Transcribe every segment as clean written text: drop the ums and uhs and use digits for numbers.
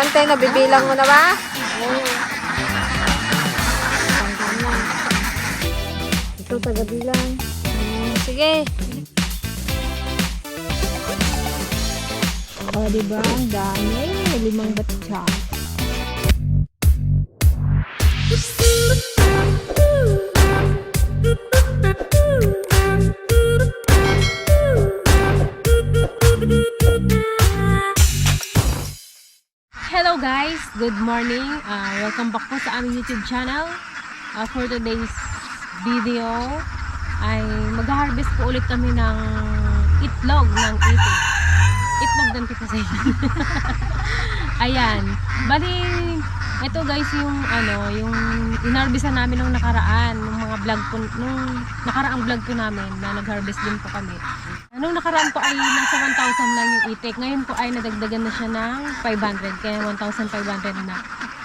Anante, nabibilang mo na ba? Oo. Ito, taga-bilang. Sige. O, diba? Ang dami. 5 batsa. Hello guys, good morning. Welcome back po sa aming YouTube channel. For today's video ay mag-harvest po ulit kami ng itlog ng itik. Itlog ng kita sa inyo. Ayan. Bali, ito guys yung yung inharvestan namin nung nakaraan, nung mga vlog po, nung nakaraang vlog po namin na nag-harvest din po kami. Nung nakaraan po ay nasa 1,000 lang yung itik. Ngayon po ay nadagdagan na siya ng 500. Kaya 1,500 na.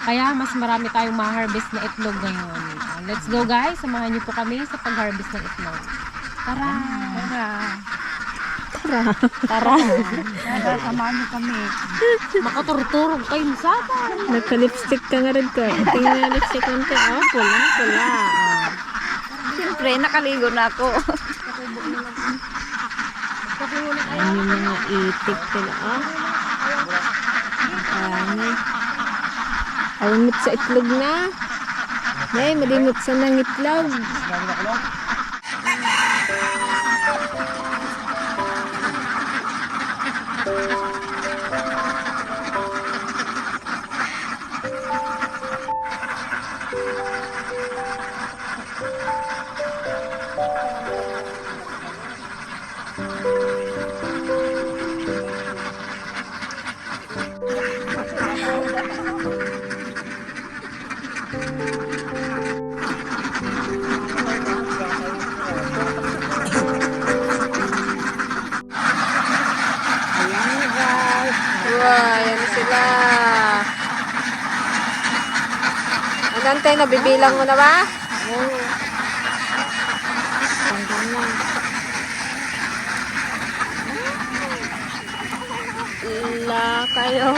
Kaya mas marami tayong ma-harvest na itlog ngayon. Let's go guys. Samahan niyo po kami sa pag-harvest ng itlog. Tara! Tara! Tara, samahan niyo kami. Makaturturog kayo sa atin. Nagka-lipstick ka nga rin ko. Tingnan na lipstick ko. Oh, pula. Siyempre, nakaligo na ako. Ayan yung mga itik nila. Oh. Ayan. Alimot sa itlog na. Ay, malimot sa ng itlog. Wow, yan na sila. Anante, nabibilang mo na ba? Oo. Tanggal na. Ila kayo.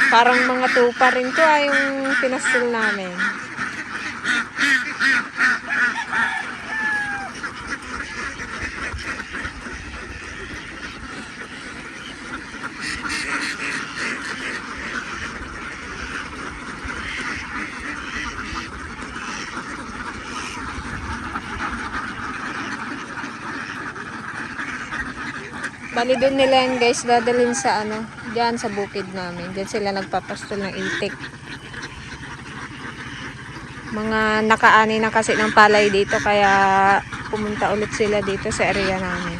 Parang mga tupa rin to yung pinastil namin. Bali doon nila yan guys, dadalhin sa diyan sa bukid namin. Diyan sila nagpapastol ng itik. Mga nakaani na kasi ng palay dito kaya pumunta ulit sila dito sa area namin.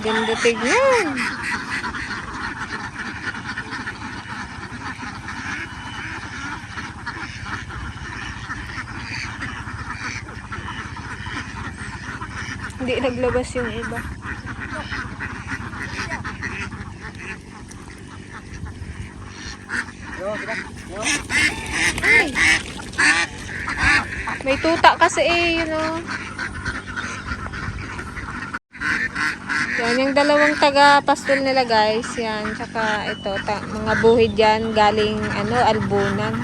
Ganda tignan. Hindi naglabas yung iba. Ay. May tuta kasi Yan, yung dalawang taga-pastol nila guys. Yan, tsaka ito, mga buhid yan galing albunan.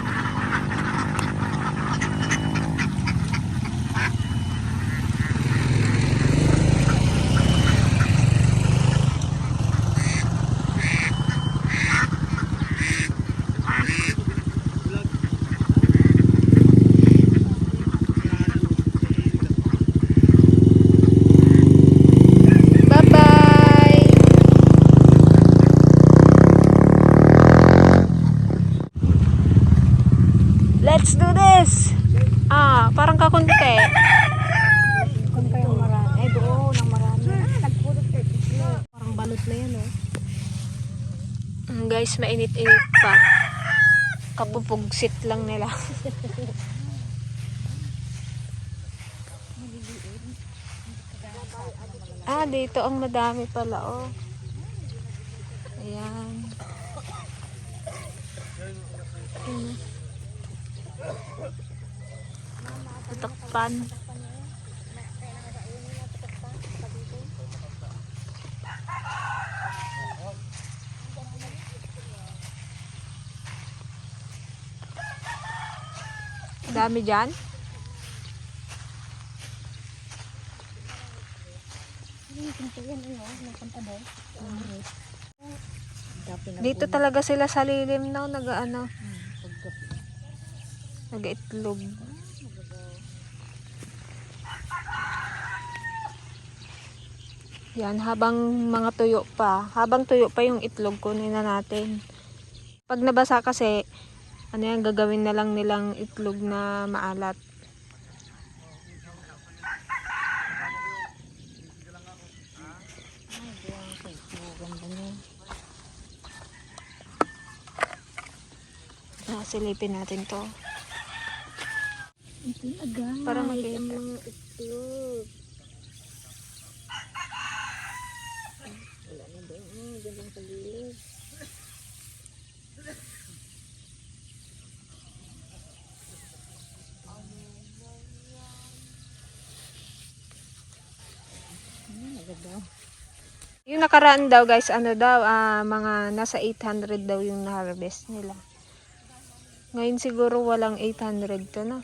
na yan, oh. Guys, mainit-init pa. Kapupugsit lang nila. Dito ang madami pala, oh. Ayan. Ayan. Tatakpan. Dami dyan. Dito talaga sila sa lilim na nag-ano. Nag-itlog. Yan, habang mga tuyo pa. Habang tuyo pa yung itlog, kunin na natin. Pag nabasa kasi, ano yan, gagawin na lang nilang itlog na maalat. Silipin natin to. Para makita. Yung nakaraan daw guys, ano daw, mga nasa 800 daw yung na-harvest nila. Ngayon siguro walang 800 to na.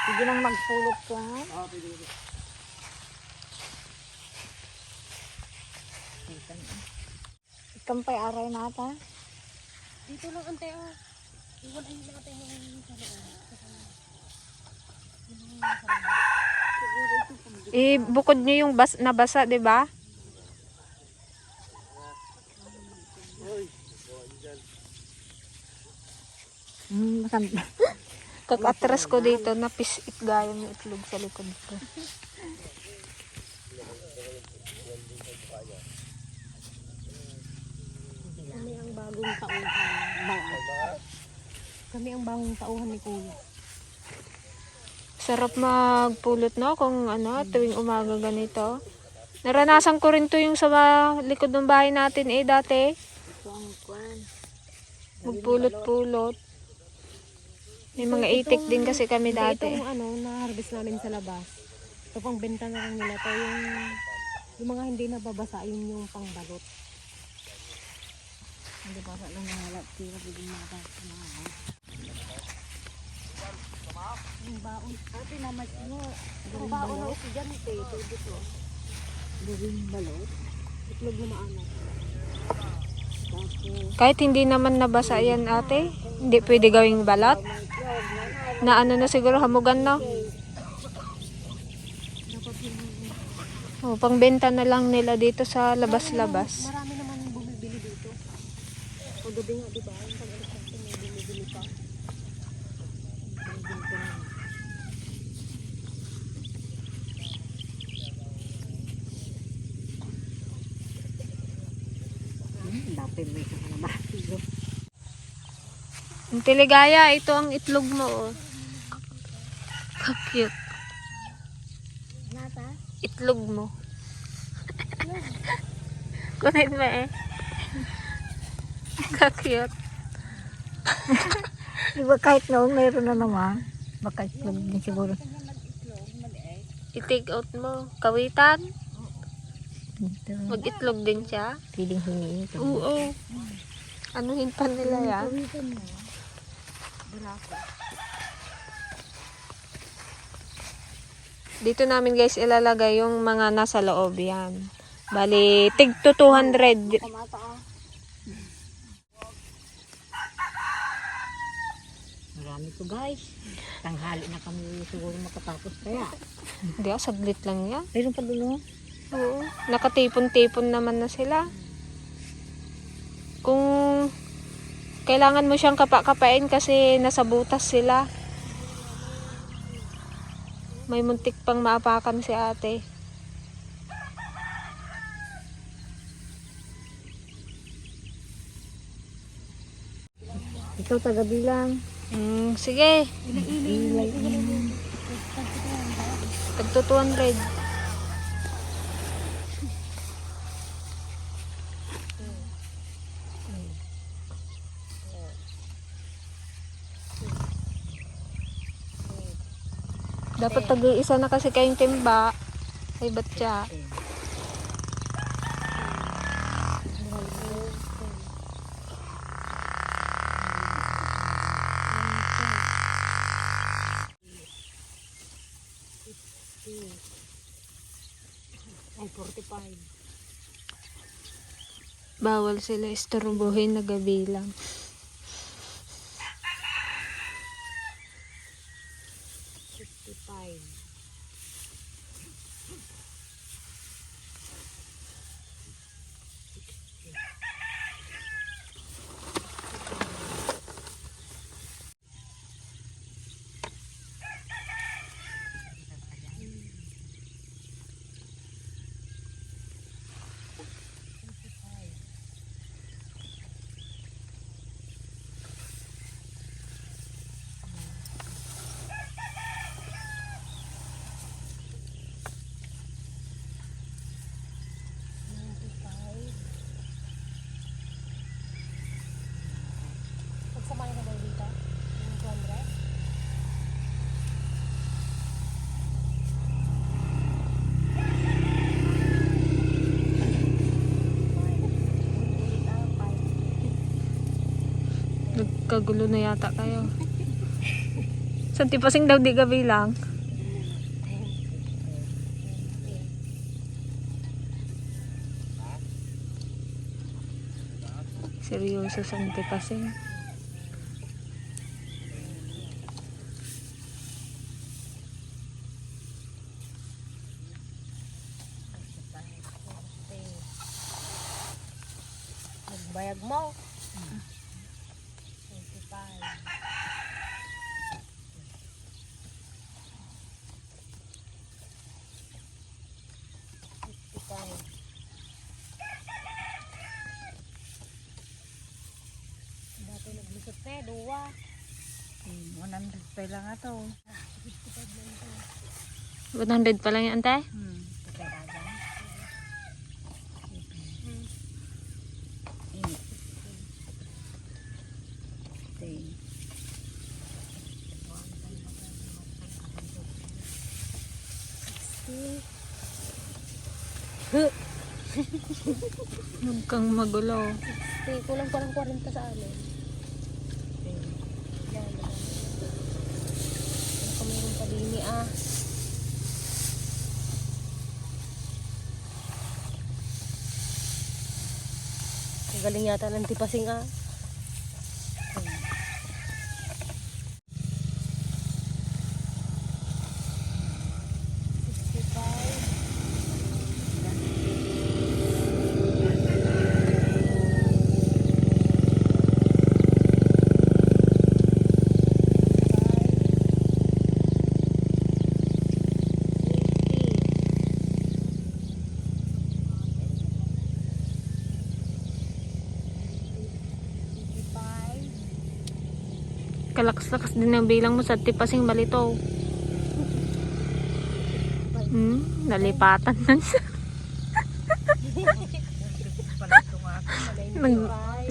Sige lang magpulot ko, ha? Ikampay aray nata. Dito lang, ante, oh. Iwan ay natin yung sa Bukod nyo yung nabasa, di ba? Kag-atras ko dito, napisit gaya yung itlog sa likod ko. Kami ang bagong tauhan. Kami ang bagong tauhan ni Kuya. Sarap magpulot, no? Kung ano, tuwing umaga ganito. Naranasan ko rin to yung sa likod ng bahay natin dati. Magpulot-pulot. May mga itik din kasi kami dati. Itong na-harvest namin sa labas. Ito pang benta na lang nila. Ito yung mga hindi nababasa, yun yung pangbalot. Hindi ba lang nangalat? Tira biging mata. Yung baon. Ate naman mo. Yung baon na estudyante. Ito dito. Gawing balot. Itlog na maanak. Kahit hindi naman nabasa yan ate, hindi pwede gawing balat. Na ano na siguro hamugan na. Pangbenta na lang nila dito sa labas-labas. Marami naman bumibili dito. Paggabi nga, di ba? Yung pag-alis natin, may bumibili pa. Dapat may kakalabati. Ang tiligaya, ito ang itlog mo. Oh. Cute. Nata? Itlog mo. Kunit mo Cute. Iba kahit noon mayroon na naman. Baka itlog din siguro. I-take out mo. Kawitan. Dito. Mag-itlog din siya. Piling hingi ito. Oo. Anuhin pa nila yan. Dito namin guys ilalagay yung mga nasa loob yan. Bali, tig to 200. Kamata Marami to guys. Tanghali na kami siguro makatapos kaya. Hindi, saglit lang yan. Mayroon pa dulo. Oo. Nakatipon-tipon naman na sila. Kung kailangan mo siyang kapa-kapain kasi nasa butas sila. May muntik pang maapakan si ate. Ikaw taga bilang. Sige. Tagto 200. Dapat tag-iisa na kasi kayong timba. Ay, ba't siya? Ay, 45. Bawal sila istorbohin na gabilang. Pagsamahin ka daw dito? Yung 200? Nagkagulo na yata kayo. Sa tipasing daw di gabilang. Seryoso sa tipasing. Bayag mo. 25. Dati naglusot na eh, duwa. 100 pa lang ato. 100 pa lang yan, ante? Huwag kang magulo. Kulang pa ng 40 sa amin. Yan, ano meron pa din ah. Ang galing yata ng tipasing ah. Kalakas-lakas din ang bilang mo sa tipasing malito. Nalipatan nun siya.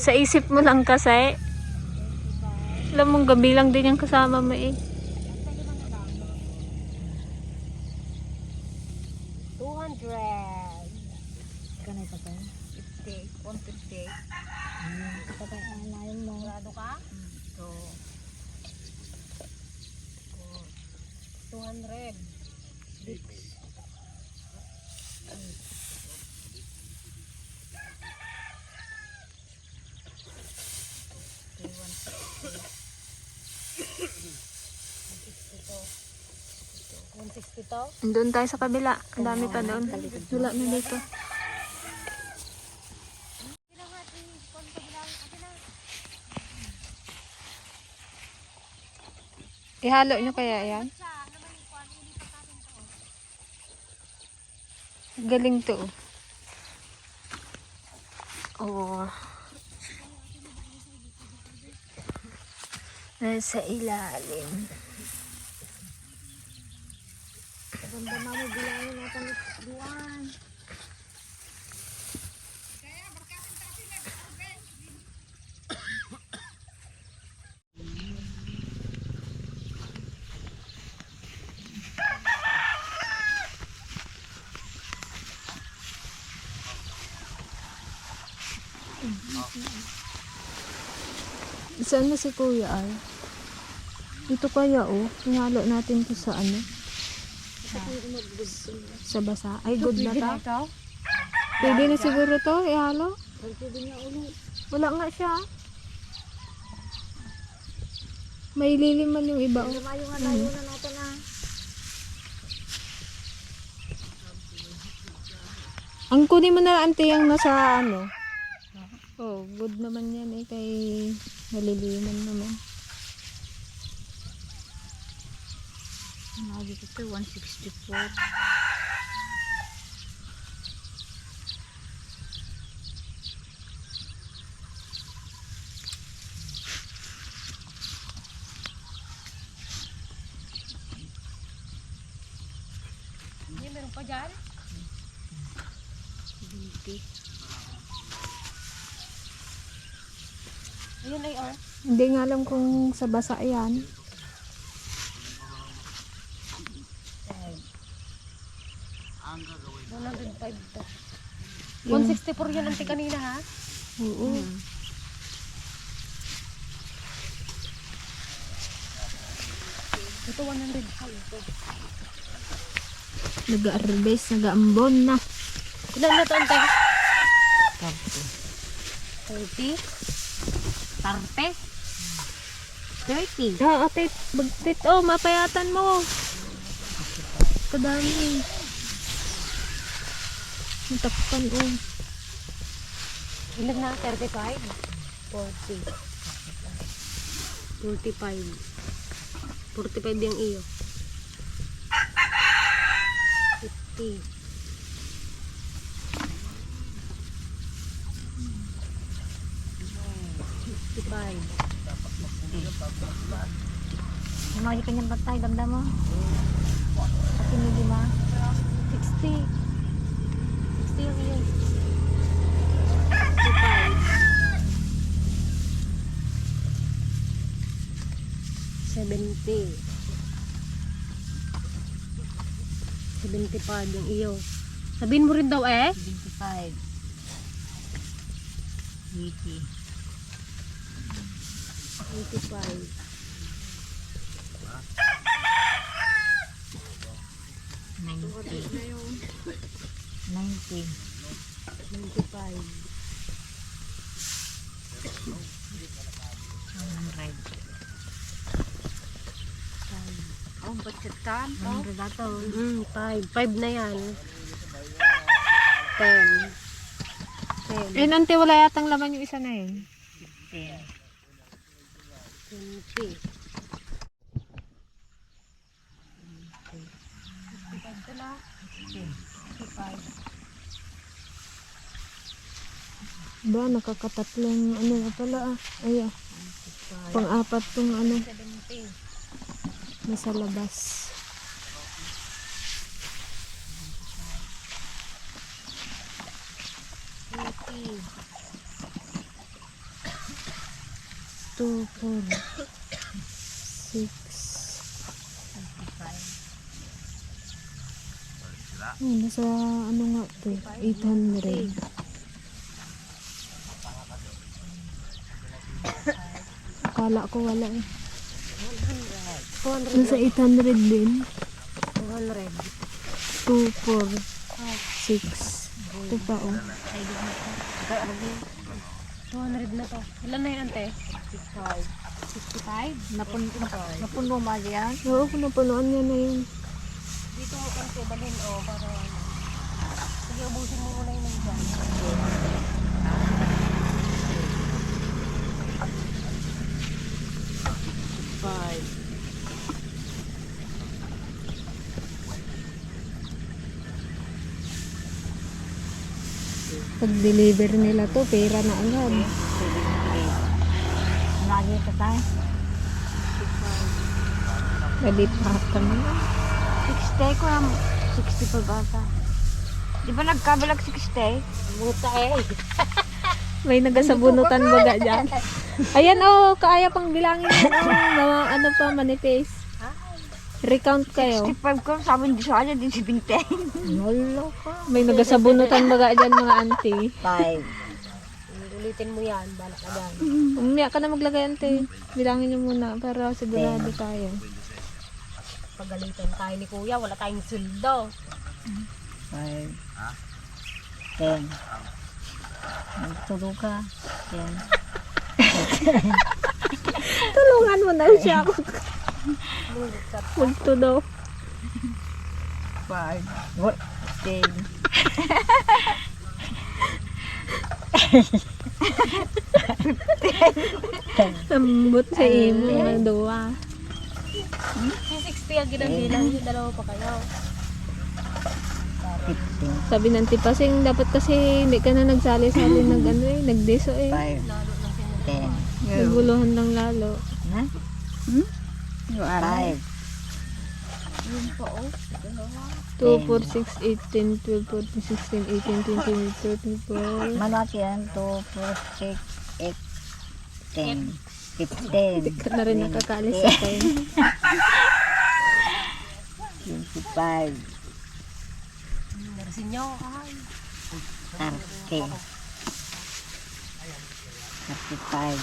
Sa isip mo lang kasi. Alam mong gabilang din yung kasama mo eh. 200. Kanay pa tayo. 50. 150. Patay anayin mo. Sigurado ka? So, 200. Doon tayo sa kabila. Ang dami pa doon. Wala na dito. Ihalo nyo kaya yan? Galing to. Oh. Nasa ilalim. Ganda mami, bilangin natin buwan. Saan na si Kuya ay? Ito kaya ihalo natin to sa ano? Sa basa. Ay, good na ta. Pwede na siguro to, ihalo? Wala nga siya. May liliman yung iba. Oh. Ang kunin mo na ante yung nasa ano. Oh, good naman yan eh. Kay maliliman naman. Lagi ito 164. Hindi, meron pa dyan? Ayun ay oh. Hindi nga alam kung sa basa yan. 105 to. 164 yun ante kanina ha? Oo. Ito 105 to. Nag-arbes, nag-ambon na. Ilan na to ante? 30? 30? Ah, ate, bagtit. Oh, mapayatan mo. Kadami. Natakpan, oh. Ilan na? 35? 40. 45. 45 yung iyo. 50. 55. Yung mga kanyang batay, ganda mo. Pati mo di ma. 60. 60 yung iyo. 55. 75 yung iyo. Sabihin mo rin daw 75. 80. 85. 90. 95. 100. Oh, budget ka? 100 dato. 5 na yan. 10. 10. Eh, nante, wala yatang laman yung isa na yun. 10. 20. 55 ka na. 55. Ba, nakakatatlong ano na pala ah. Ay, ah. Pang-apat tong ano. 70. Nasa labas. 80. 2, 4, 6. Oh, nasa ano nga to? 800. Akala ko wala eh. 200. Nasa 800 din. 200. 2, 4, 6. Ito pa oh. 200 na to. Ilan na yun, ante? 65. 65? Napuno ba yan? Oo, punuan niya na yun. Dito, ante, balhin, para... Sige, ubusin mo muna yun ng dyan. Pag-deliver nila to, pera na agad. Lagi ka tayo. Dalit pa kami na. 60 ko lang. 60 pa bata. Di ba nagkabalag 60? Muta eh. May nagasabunutan baga dyan. Ayan oh, kaya pang bilangin yan oh. Ano pa, manifest. Recount kayo. 65 ko, sabi hindi sa kanya, di 70. Nolo ka. May nagasabunutan baga dyan mga auntie. 5. Ulitin mo yan. Bala ka dyan. Umiyak ka na maglagay auntie. Bilangin niyo muna para sigurado tayo. Pagalitan tayo ni kuya. Wala tayong suldo. 5. 10. Nagtulog ka. 10. Tulungan mo na siya ako. Magto daw. 5. What? 10. Nambot sa imo na duwa. Si 60 ang ginabilang yung dalawa pa kayo. 15. Sabi ng tipasing dapat kasi hindi ka na nagsali-sali nag ano eh, nagdeso eh. 5. 10. Naguluhan lang lalo. Ha? Yung 5. 2, 4, 6, 8, 10, 12, 14, 16, 18, 20, 24. Manot yan. 2, 4, 6, 8, 10. 15. Ka na rin nakakaalis sa tayo. 25. Narasin nyo. Ay. 30. 35.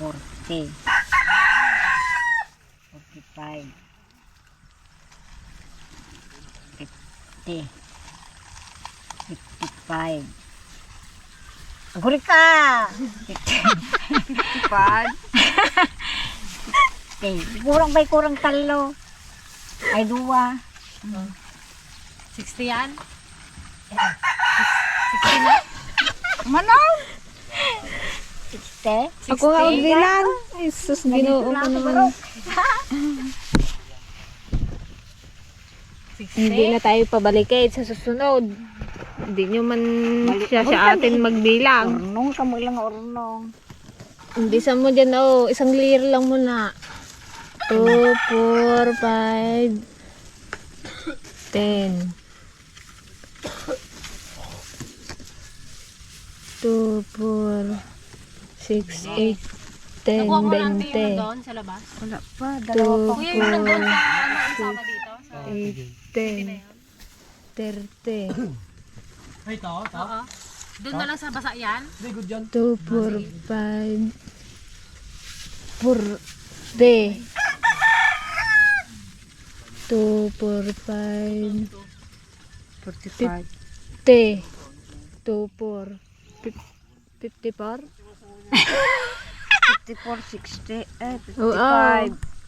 40. 45. 50. 55. Aguri ka! 55. 50. Kurang ba'y kurang talo? Ay, 2. 60 yan? 60 na? Manaw! 60? Ako nga magbilang. Ay, sus, ginoo ko naman. 60? Hindi na tayo pabalikin sa susunod. Hindi nyo man siya sa atin magbilang. Ornong ka mo lang ornong. Bisa mo dyan, oh. Isang layer lang muna. 2, 4, 5, 10. 2, 4, 6, 8, 10, Nakuha mo lang yung 20. doon sa labas? Wala pa, dalawa pa. Kuya, yung nandun sa ano, isama dito? Sa 8, 10, 30. Oo. Doon na lang sa basa yan? 2, 4, 5, 40. 2, 4, 5, 45. 50. 2, 4, 54? 54, 60, 55. Oo,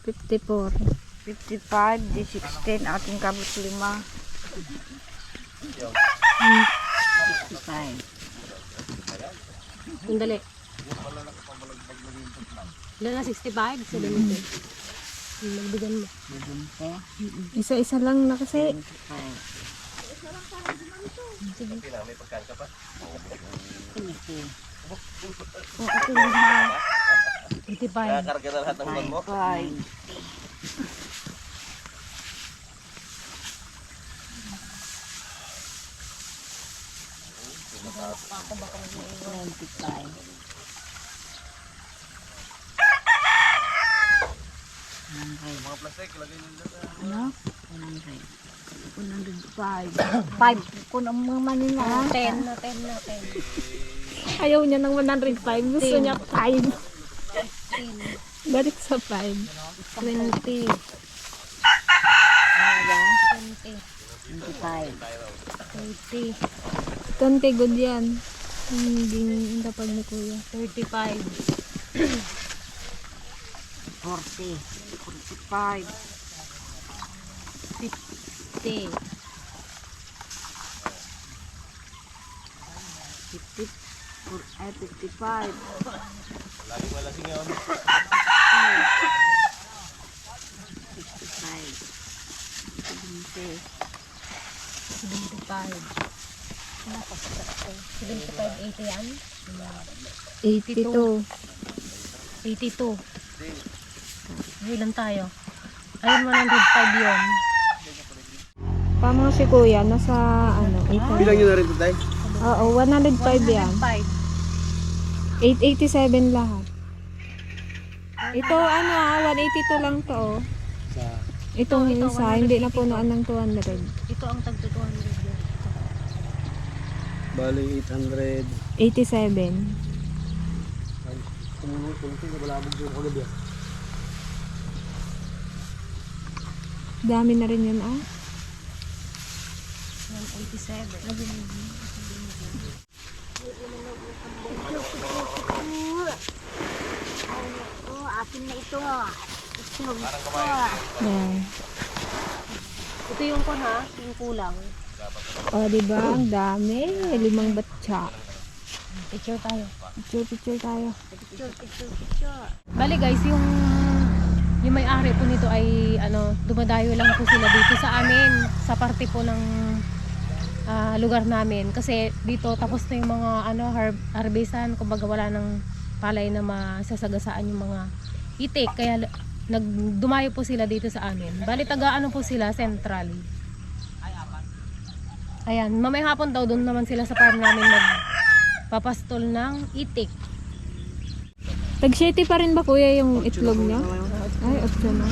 54. 55, di 16, ating kabot 5. 55. Sandali. Ilan na 65? 70. Magbigan mo. 20, Isa-isa lang na kasi. 25. 85. 25. 5 kung ang mga manina. 10 na 10 na 10. Ayaw niya ng 105. Gusto niya 5. Balik sa 5. 20. 20. 25. 30. 20 good yan. Hindi dapat ni kuya. 35. 40. 45. 50. 55. 75. 75-80 yan. 82. 82. Ilan tayo? Ayun, 105 yun. Tama si kuya, nasa ano, 800. Bilang nyo na rin ito, tay? Oo, 105 yan. 105. 887 lahat. Ito ano 182 lang to oh. Sa... Itong Ito, isa, hindi na punuan ng 200. Ito ang tagto 200 yun. Bali, 800. 87. Ay, tumulong na balabog yung kagabi. Dami na rin yun ah. 187. Yan. Ito yung kon ha, yung kulang. O diba, ang dami. 5 batsa. Picture tayo. Picture tayo. Bali guys, yung may-ari po nito ay ano, dumadayo lang po sila dito sa amin, sa parte po ng lugar namin. Kasi dito tapos na yung mga ano, harbisan, kumbaga wala ng palay na masasagasaan yung mga itik. Kaya nagdumayo po sila dito sa amin. Bali taga ano po sila, central. Ayan, mamayang hapon daw doon naman sila sa farm namin magpapastol ng itik. Tag 7 pa rin ba kuya yung itlog niya? Ay, 8 na.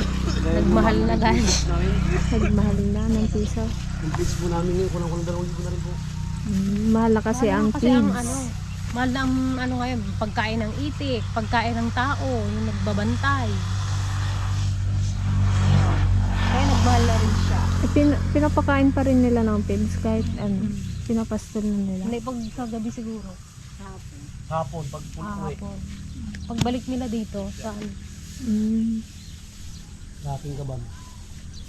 Nagmahal na guys. Nagmahal na ng piso. Yung pigs po namin yun, kulang-kulang 2,000 na rin po. Mahal na kasi ang Kasi ang pigs. ano, mahal na ang ano ngayon, pagkain ng itik, pagkain ng tao, yung nagbabantay. Kaya nagmahal na rin siya. Pinapakain pa rin nila ng pigs kahit ano, pinapastol na nila. Hindi, pag kagabi siguro. Hapon, pag puno Hapon. Pagbalik nila dito, saan? Dating kaban.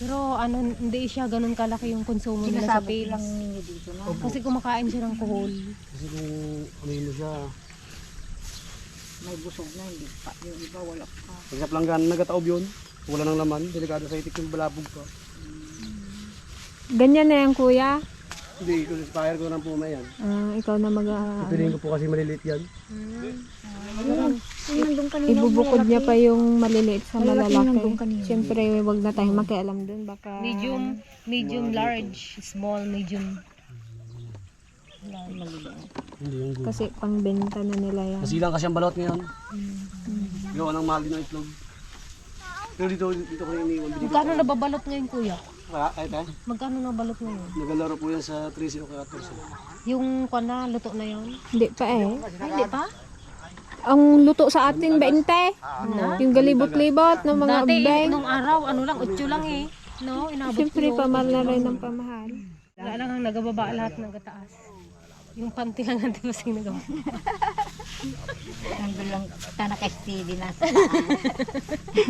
Pero ano, hindi siya ganun kalaki yung konsumo nila sa pigs. Kasi kumakain siya ng kuhol. Kasi kung ano yun mo siya, May busog na, hindi pa. Yung iba wala pa. pag sa planggan nagataob yun, wala ng laman, delikado sa itik yung balabog pa. Ganyan na yan kuya. Hindi, kung inspire ko ng puma yan. Ikaw na Pipiliin ko po kasi maliliit yan. ibubukod niya pa yung maliliit sa malalaki. Siyempre, wag na tayong makialam dun. Baka Medium, large, small, medium. Hindi yung good. kasi pangbenta na nila yan. Masilang kasi ang balot ngayon. Gawa ng mahal din ng itlog. Pero dito ko yung iniwan. Magkano nababalot ngayon kuya? Ay, tayo. Magkano nabalot ngayon? Nagalaro po yan sa 13 o 14. Yung kana, luto na yon? Hindi pa eh. Ay, hindi pa? Ang luto sa atin, 20. Yung galibot-libot ng mga Dati, beng. nung araw, ano lang, 8 lang eh. No, inabot Siyempre, ko. pamahal na rin ng pamahal. Wala lang ang nagababa lahat ng gataas. Yung panty lang ang kasi nagababa. Nandun lang, ta naka-steady na sa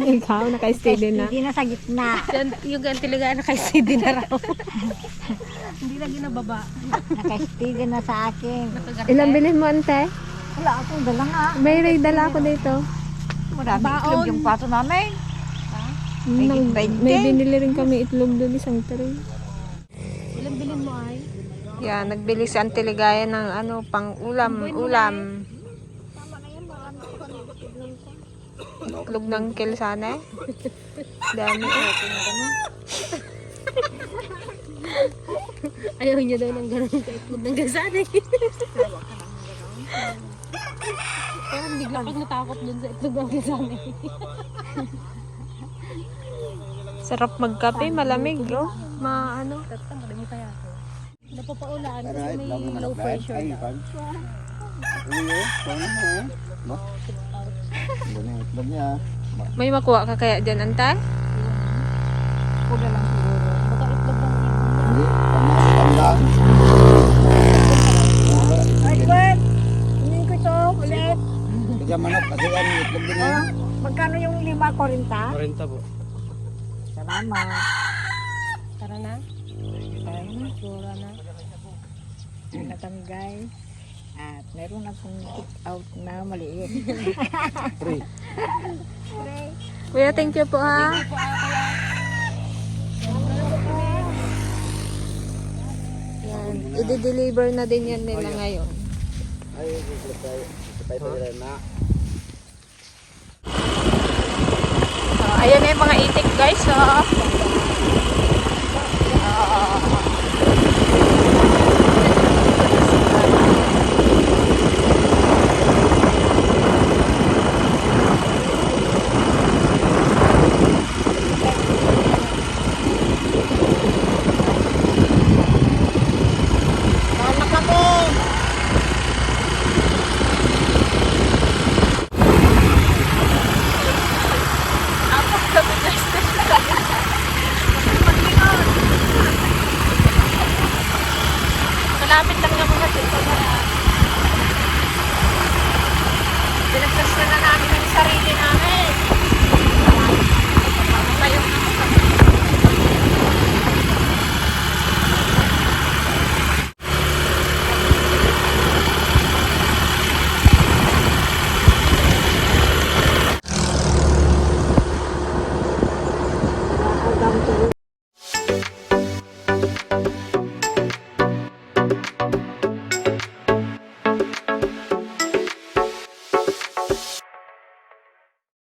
Ikaw, naka-steady na. Steady na sa gitna. Yung gantilagaan na kay CD na raw. Hindi lagi nababa. Naka-steady na sa akin. Ilang bilhin mo, ante? Wala ako, dala nga. May dala ako dito. Marami itlog yung pato namin. May binili rin kami itlog doon, isang tray. Ilang bilhin mo ay? Yan, nagbili si Auntie Ligaya ng ano, pang ulam. Itlog ng kilsana eh. Dami eh. Ayaw niya daw ng ganun kaitlog ng gasanay. Parang bigla kang natakot dun sa itlog ng gasanay. Sarap magkape, malamig oh. Ano. Tatanggalin mo kaya ako. Napapaulaan kasi may low pressure na. May makuha ka kaya dyan, Antay? Kuda lang siguro. Baka itlog ng Ay, Gwen! Hindi ko ito ulit. Kaya manok, kasi yan, itlog din yan. Magkano yung 5, 40? 40 po. Salamat. Tara na. Sura na. Natanggay. At meron akong kick out na maliit. 3. Kuya, thank you po ha. Yan. Yan. I-deliver na din yan nila ngayon. So, ayan na yung mga itik guys. So,